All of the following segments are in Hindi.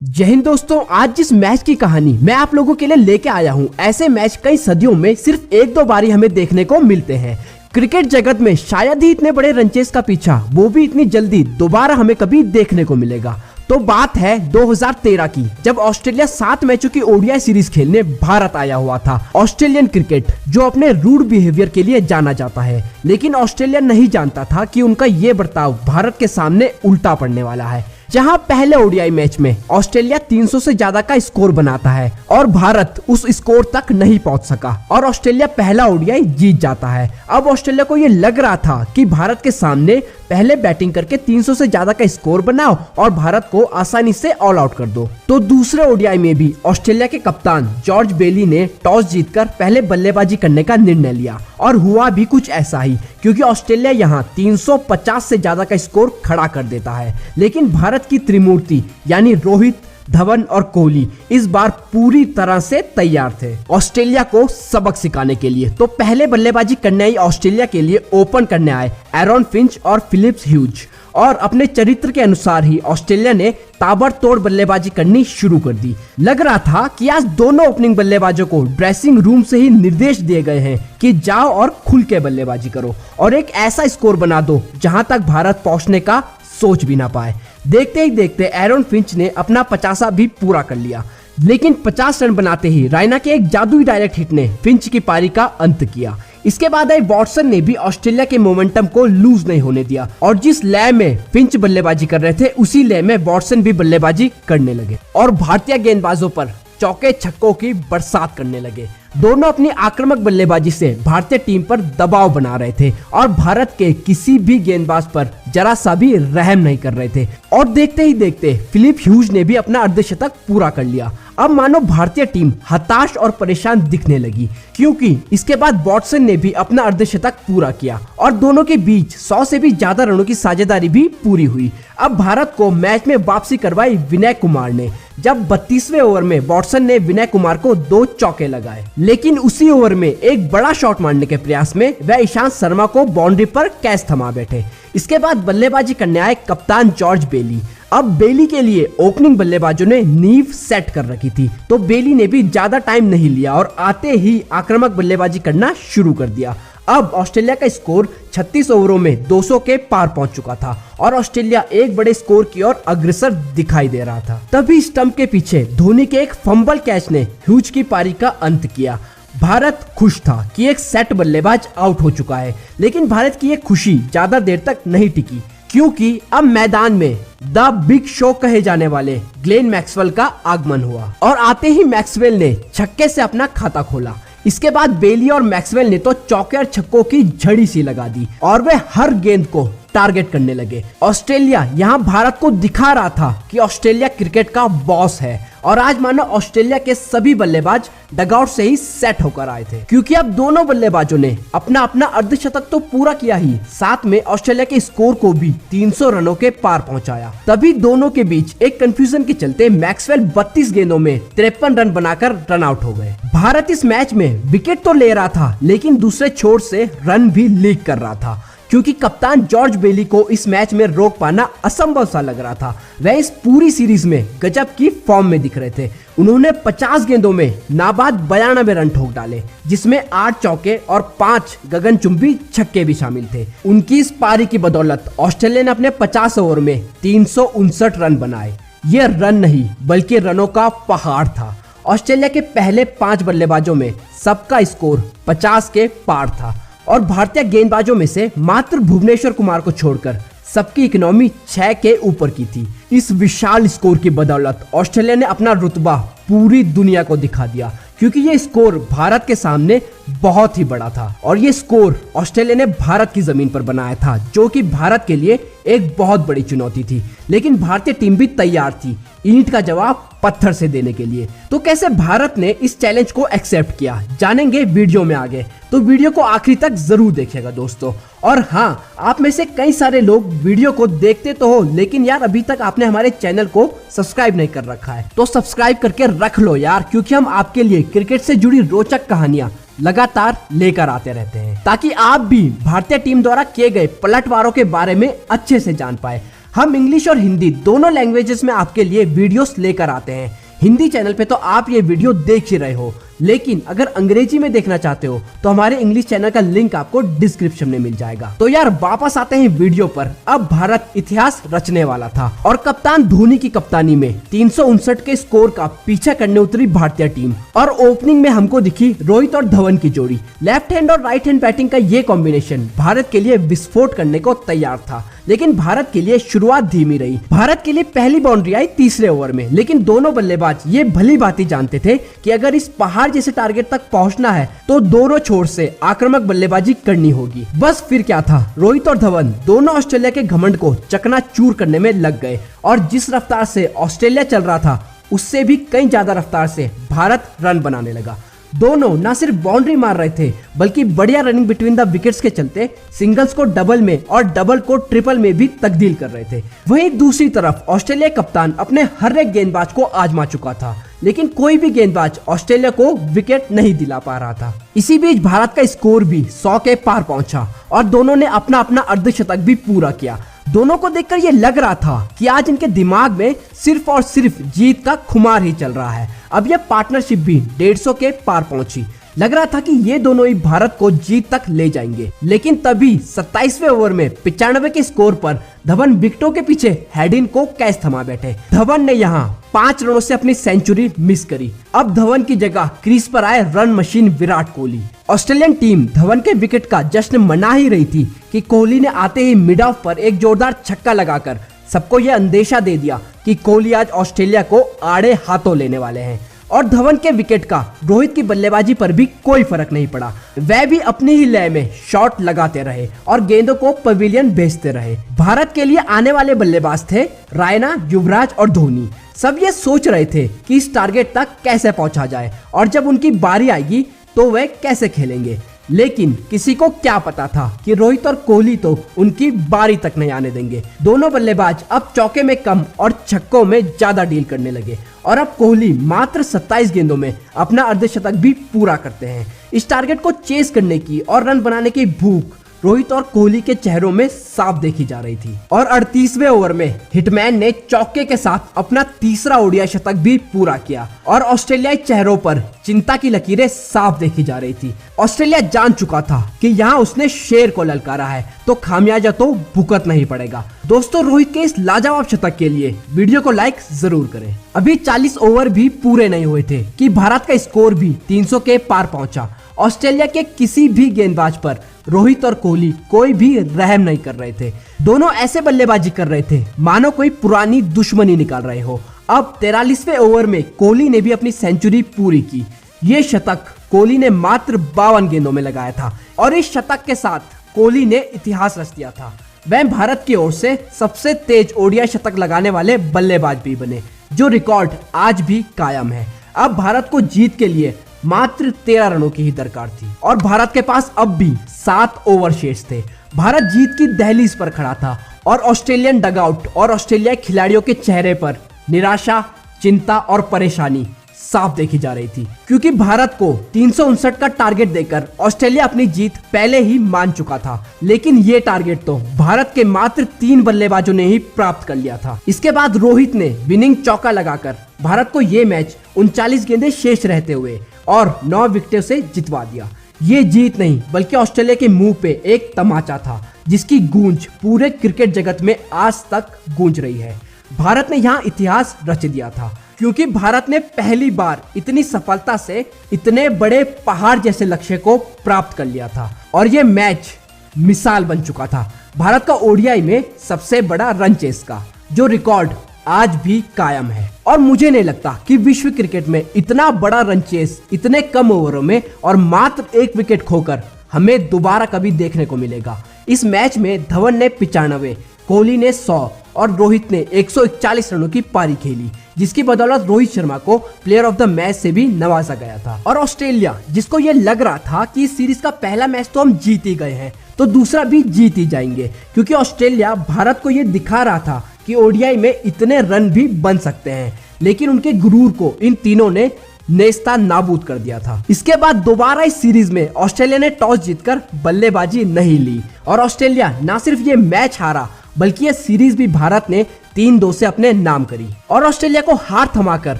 जय हिंद दोस्तों, आज जिस मैच की कहानी मैं आप लोगों के लिए लेके आया हूँ, ऐसे मैच कई सदियों में सिर्फ एक दो बारी हमें देखने को मिलते हैं। क्रिकेट जगत में शायद ही इतने बड़े रनचेस का पीछा वो भी इतनी जल्दी दोबारा हमें कभी देखने को मिलेगा। तो बात है 2013 की, जब ऑस्ट्रेलिया 7 मैचों की ओडीआई सीरीज खेलने भारत आया हुआ था। ऑस्ट्रेलियन क्रिकेट जो अपने रूड बिहेवियर के लिए जाना जाता है, लेकिन ऑस्ट्रेलिया नहीं जानता था कि उनका ये बर्ताव भारत के सामने उल्टा पड़ने वाला है। जहां पहले ओडीआई मैच में ऑस्ट्रेलिया 300 से ज्यादा का स्कोर बनाता है और भारत उस स्कोर तक नहीं पहुंच सका और ऑस्ट्रेलिया पहला ओडीआई जीत जाता है। अब ऑस्ट्रेलिया को ये लग रहा था कि भारत के सामने पहले बैटिंग करके 300 से ज्यादा का स्कोर बनाओ और भारत को आसानी से ऑल आउट कर दो। तो दूसरे ओडीआई में भी ऑस्ट्रेलिया के कप्तान जॉर्ज बेली ने टॉस जीतकर पहले बल्लेबाजी करने का निर्णय लिया और हुआ भी कुछ ऐसा ही, क्योंकि ऑस्ट्रेलिया यहाँ 350 से ज्यादा का स्कोर खड़ा कर देता है। लेकिन भारत की त्रिमूर्ति यानी रोहित, धवन और कोहली इस बार पूरी तरह से तैयार थे ऑस्ट्रेलिया को सबक सिखाने के लिए। तो पहले बल्लेबाजी करने आई ऑस्ट्रेलिया के लिए ओपन करने आए एरॉन फिंच और फिलिप्स ह्यूज, और अपने चरित्र के अनुसार ही ऑस्ट्रेलिया ने ताबड़तोड़ बल्लेबाजी करनी शुरू कर दी। लग रहा था कि आज दोनों ओपनिंग बल्लेबाजों को ड्रेसिंग रूम से ही निर्देश दिए गए हैं कि जाओ और खुल के बल्लेबाजी करो और एक ऐसा स्कोर बना दो जहां तक भारत पहुंचने का सोच भी ना पाए। देखते ही देखते एरॉन फिंच ने अपना 50 भी पूरा कर लिया, लेकिन 50 रन बनाते ही रायना के एक जादुई डायरेक्ट हिट ने फिंच की पारी का अंत किया। इसके बाद आई वॉटसन ने भी ऑस्ट्रेलिया के मोमेंटम को लूज नहीं होने दिया और जिस लय में फिंच बल्लेबाजी कर रहे थे उसी लय में वॉटसन भी बल्लेबाजी करने लगे और भारतीय गेंदबाजों पर चौके छक्कों की बरसात करने लगे। दोनों अपनी आक्रामक बल्लेबाजी से भारतीय टीम पर दबाव बना रहे थे और भारत के किसी भी गेंदबाज पर जरा सा भी रहम नहीं कर रहे थे। और देखते ही देखते फिलिप ह्यूज ने भी अपना अर्धशतक पूरा कर लिया। अब मानो भारतीय टीम हताश और परेशान दिखने लगी, क्योंकि इसके बाद वॉटसन ने भी अपना अर्धशतक पूरा किया और दोनों के बीच 100 से भी ज्यादा रनों की साझेदारी भी पूरी हुई। अब भारत को मैच में वापसी करवाई विनय कुमार ने, जब 32वें ओवर में वॉटसन ने विनय कुमार को 2 चौके लगाए, लेकिन उसी ओवर में एक बड़ा शॉट मारने के प्रयास में वह ईशांत शर्मा को बाउंड्री पर कैच थमा बैठे। इसके बाद बल्लेबाजी करने आए कप्तान जॉर्ज बेली। अब बेली के लिए ओपनिंग बल्लेबाजों ने नींव सेट कर रखी थी, तो बेली ने भी ज्यादा टाइम नहीं लिया और आते ही आक्रामक बल्लेबाजी करना शुरू कर दिया। अब ऑस्ट्रेलिया का स्कोर 36 ओवरों में 200 के पार पहुंच चुका था और ऑस्ट्रेलिया एक बड़े स्कोर की ओर अग्रसर दिखाई दे रहा था। तभी स्टंप के पीछे धोनी के एक फंबल कैच ने ह्यूज की पारी का अंत किया। भारत खुश था कि एक सेट बल्लेबाज आउट हो चुका है, लेकिन भारत की ये खुशी ज्यादा देर तक नहीं टिकी, क्योंकि अब मैदान में द बिग शो कहे जाने वाले ग्लेन मैक्सवेल का आगमन हुआ और आते ही मैक्सवेल ने छक्के से अपना खाता खोला। इसके बाद बेली और मैक्सवेल ने तो चौके और छक्कों की झड़ी सी लगा दी और वे हर गेंद को टारगेट करने लगे। ऑस्ट्रेलिया यहाँ भारत को दिखा रहा था कि ऑस्ट्रेलिया क्रिकेट का बॉस है और आज मानो ऑस्ट्रेलिया के सभी बल्लेबाज डगआउट से ही सेट होकर आए थे, क्योंकि अब दोनों बल्लेबाजों ने अपना अपना अर्धशतक तो पूरा किया ही, साथ में ऑस्ट्रेलिया के स्कोर को भी 300 रनों के पार पहुंचाया। तभी दोनों के बीच एक कंफ्यूजन के चलते मैक्सवेल 32 गेंदों में 53 रन बनाकर रन आउट हो गए। भारत इस मैच में विकेट तो ले रहा था, लेकिन दूसरे छोर से रन भी लीक कर रहा था, क्योंकि कप्तान जॉर्ज बेली को इस मैच में रोक पाना असंभव सा लग रहा था। वह इस पूरी सीरीज में गजब की फॉर्म में दिख रहे थे। उन्होंने 50 गेंदों में नाबाद 92 रन ठोक डाले, जिसमें 8 चौके और 5 गगनचुंबी छक्के भी शामिल थे। उनकी इस पारी की बदौलत ऑस्ट्रेलिया ने अपने 50 ओवर में 359 रन बनाए। ये रन नहीं बल्कि रनों का पहाड़ था। ऑस्ट्रेलिया के पहले 5 बल्लेबाजों में सबका स्कोर 50 के पार था और भारतीय गेंदबाजों में से मात्र भुवनेश्वर कुमार को छोड़कर सबकी इकोनॉमी 6 के ऊपर की थी। इस विशाल स्कोर की बदौलत ऑस्ट्रेलिया ने अपना रुतबा पूरी दुनिया को दिखा दिया, क्योंकि ये स्कोर भारत के सामने बहुत ही बड़ा था और ये स्कोर ऑस्ट्रेलिया ने भारत की जमीन पर बनाया था, जो कि भारत के लिए एक बहुत बड़ी चुनौती थी। लेकिन भारतीय टीम भी तैयार थी ईंट का जवाब पत्थर से देने के लिए। तो कैसे भारत ने इस चैलेंज को एक्सेप्ट किया, जानेंगे वीडियो में आगे, तो वीडियो को आखिरी तक जरूर देखिएगा दोस्तों। और हाँ, आप में से कई सारे लोग वीडियो को देखते तो हो, लेकिन यार अभी तक आपने हमारे चैनल को सब्सक्राइब नहीं कर रखा है, तो सब्सक्राइब करके रख लो यार, क्योंकि हम आपके लिए क्रिकेट से जुड़ी रोचक कहानियां लगातार लेकर आते रहते हैं, ताकि आप भी भारतीय टीम द्वारा किए गए पलटवारों के बारे में अच्छे से जान पाए। हम इंग्लिश और हिंदी दोनों लैंग्वेजेस में आपके लिए वीडियोस लेकर आते हैं। हिंदी चैनल पे तो आप ये वीडियो देख ही रहे हो, लेकिन अगर अंग्रेजी में देखना चाहते हो तो हमारे इंग्लिश चैनल का लिंक आपको डिस्क्रिप्शन में मिल जाएगा। तो यार वापस आते हैं वीडियो पर। अब भारत इतिहास रचने वाला था और कप्तान धोनी की कप्तानी में 359 के स्कोर का पीछा करने उतरी भारतीय टीम। और ओपनिंग में हमको दिखी रोहित और धवन की जोड़ी। लेफ्ट हैंड और राइट हैंड बैटिंग का ये कॉम्बिनेशन भारत के लिए विस्फोट करने को तैयार था, लेकिन भारत के लिए शुरुआत धीमी रही। भारत के लिए पहली बाउंड्री आई तीसरे ओवर में, लेकिन दोनों बल्लेबाज ये भली भांति जानते थे कि अगर इस पहाड़ जैसे टारगेट तक पहुंचना है तो दोनों छोर से आक्रामक बल्लेबाजी करनी होगी। बस फिर क्या था, रोहित और धवन दोनों ऑस्ट्रेलिया के घमंड को चकनाचूर करने में लग गए और जिस रफ्तार से ऑस्ट्रेलिया चल रहा था उससे भी कई ज्यादा रफ्तार से भारत रन बनाने लगा। दोनों न सिर्फ बाउंड्री मार रहे थे बल्कि बढ़िया रनिंग बिटवीन द विकेट्स के चलते सिंगल्स को डबल में और डबल को ट्रिपल में भी तब्दील कर रहे थे। वहीं दूसरी तरफ ऑस्ट्रेलिया कप्तान अपने हर एक गेंदबाज को आजमा चुका था, लेकिन कोई भी गेंदबाज ऑस्ट्रेलिया को विकेट नहीं दिला पा रहा था। इसी बीच भारत का स्कोर भी 100 के पार पहुंचा और दोनों ने अपना अपना अर्धशतक भी पूरा किया। दोनों को देखकर ये लग रहा था कि आज इनके दिमाग में सिर्फ और सिर्फ जीत का खुमार ही चल रहा है। अब यह पार्टनरशिप भी 150 के पार पहुंची। लग रहा था कि ये दोनों ही भारत को जीत तक ले जाएंगे, लेकिन तभी 27वें ओवर में 95 के स्कोर पर धवन विकेटों के पीछे हेडिन को कैच थमा बैठे। धवन ने यहाँ 5 रनों से अपनी सेंचुरी मिस करी। अब धवन की जगह क्रीज पर आए run machine Virat Kohli. Australian team Dhawan के विकेट का जश्न मना ही रही थी कि कोहली ने आते ही मिड ऑफ पर एक जोरदार छक्का लगाकर सबको यह अंदेशा दे दिया कि कोहली आज ऑस्ट्रेलिया को आड़े हाथों लेने वाले हैं। और धवन के विकेट का रोहित की बल्लेबाजी पर भी कोई फर्क नहीं पड़ा। वह भी अपनी ही लय में शॉट लगाते रहे और गेंदों को पवेलियन भेजते रहे। भारत के लिए आने वाले बल्लेबाज थे रायना, युवराज और धोनी। सब ये सोच रहे थे कि इस टारगेट तक कैसे पहुंचा जाए और जब उनकी बारी आएगी तो वह कैसे खेलेंगे। लेकिन किसी को क्या पता था कि रोहित और कोहली तो उनकी बारी तक नहीं आने देंगे। दोनों बल्लेबाज अब चौके में कम और छक्कों में ज्यादा डील करने लगे और अब कोहली मात्र 27 गेंदों में अपना अर्धशतक भी पूरा करते हैं। इस टारगेट को चेस करने की और रन बनाने की भूख रोहित और कोहली के चेहरों में साफ देखी जा रही थी। और 38वें ओवर में हिटमैन ने चौके के साथ अपना तीसरा ओडीआई शतक भी पूरा किया और ऑस्ट्रेलियाई चेहरों पर चिंता की लकीरें साफ देखी जा रही थी। ऑस्ट्रेलिया जान चुका था कि यहाँ उसने शेर को ललकारा है तो खामियाजा तो भुगतना ही पड़ेगा। दोस्तों, रोहित के इस लाजवाब शतक के लिए वीडियो को लाइक जरूर करें। अभी 40 ओवर भी पूरे नहीं हुए थे कि भारत का स्कोर भी 300 के पार पहुंचा। ऑस्ट्रेलिया के किसी भी गेंदबाज पर रोहित और कोहली कोई भी रहम नहीं कर रहे थे। दोनों ऐसे बल्लेबाजी कर रहे थे मानो कोई पुरानी दुश्मनी निकाल रहे हो। अब 43वें ओवर में कोहली ने भी अपनी सेंचुरी पूरी की। ये शतक कोहली ने मात्र 52 गेंदों में लगाया था और इस शतक के साथ कोहली ने इतिहास रच दिया था। वह भारत की ओर से सबसे तेज ओडीआई शतक लगाने वाले बल्लेबाज भी बने, जो रिकॉर्ड आज भी कायम है। अब भारत को जीत के लिए मात्र 13 रनों की ही दरकार थी और भारत के पास अब भी 7 ओवर शेष थे। भारत जीत की दहलीज पर खड़ा था और ऑस्ट्रेलियन डगआउट और ऑस्ट्रेलियाई खिलाड़ियों के चेहरे पर निराशा, चिंता और परेशानी साफ देखी जा रही थी, क्योंकि भारत को 359 का टारगेट देकर ऑस्ट्रेलिया अपनी जीत पहले ही मान चुका था। लेकिन ये टारगेट तो भारत के मात्र 3 बल्लेबाजों ने ही प्राप्त कर लिया था। इसके बाद रोहित ने विनिंग चौका लगाकर भारत को ये मैच 39 गेंदें शेष रहते हुए और 9 विकेटों से जितवा दिया। ये जीत नहीं बल्कि ऑस्ट्रेलिया के मुंह पे एक तमाचा था, जिसकी गूंज पूरे क्रिकेट जगत में आज तक गूंज रही है। भारत ने यहाँ इतिहास रच दिया था, क्योंकि भारत ने पहली बार इतनी सफलता से इतने बड़े पहाड़ जैसे लक्ष्य को प्राप्त कर लिया था और ये मैच मिसाल बन चुका था भारत का ओडीआई में सबसे बड़ा रन चेस का, जो रिकॉर्ड आज भी कायम है। और मुझे नहीं लगता कि विश्व क्रिकेट में इतना बड़ा रन चेस इतने कम ओवरों में और मात्र 1 विकेट खोकर हमें दोबारा कभी देखने को मिलेगा। इस मैच में धवन ने 95, कोहली ने 100 और रोहित ने 141 रनों की पारी खेली, जिसकी बदौलत रोहित शर्मा को प्लेयर ऑफ द मैच से भी नवाजा गया था। और ऑस्ट्रेलिया, जिसको ये लग रहा था कि इस सीरीज का पहला मैच तो हम जीत ही गए हैं तो दूसरा भी जीत ही जाएंगे, क्योंकि ऑस्ट्रेलिया भारत को ये दिखा रहा था कि ओडीआई में इतने रन भी बन सकते हैं। लेकिन उनके गुरूर को इन तीनों ने नेस्ता नाबूद कर दिया था। इसके बाद दोबारा इस सीरीज में ऑस्ट्रेलिया ने टॉस जीतकर बल्लेबाजी नहीं ली और ऑस्ट्रेलिया न सिर्फ ये मैच हारा बल्कि ये सीरीज भी भारत ने 3-2 से अपने नाम करी और ऑस्ट्रेलिया को हार थमाकर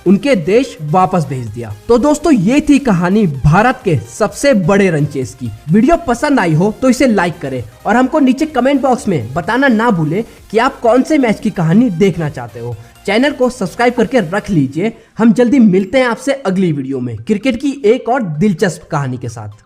उनके देश वापस भेज दिया। तो दोस्तों ये थी कहानी भारत के सबसे बड़े रन चेस की। वीडियो पसंद आई हो तो इसे लाइक करें और हमको नीचे कमेंट बॉक्स में बताना ना भूले कि आप कौन से मैच की कहानी देखना चाहते हो। चैनल को सब्सक्राइब करके रख लीजिए। हम जल्दी मिलते हैं आपसे अगली वीडियो में क्रिकेट की एक और दिलचस्प कहानी के साथ।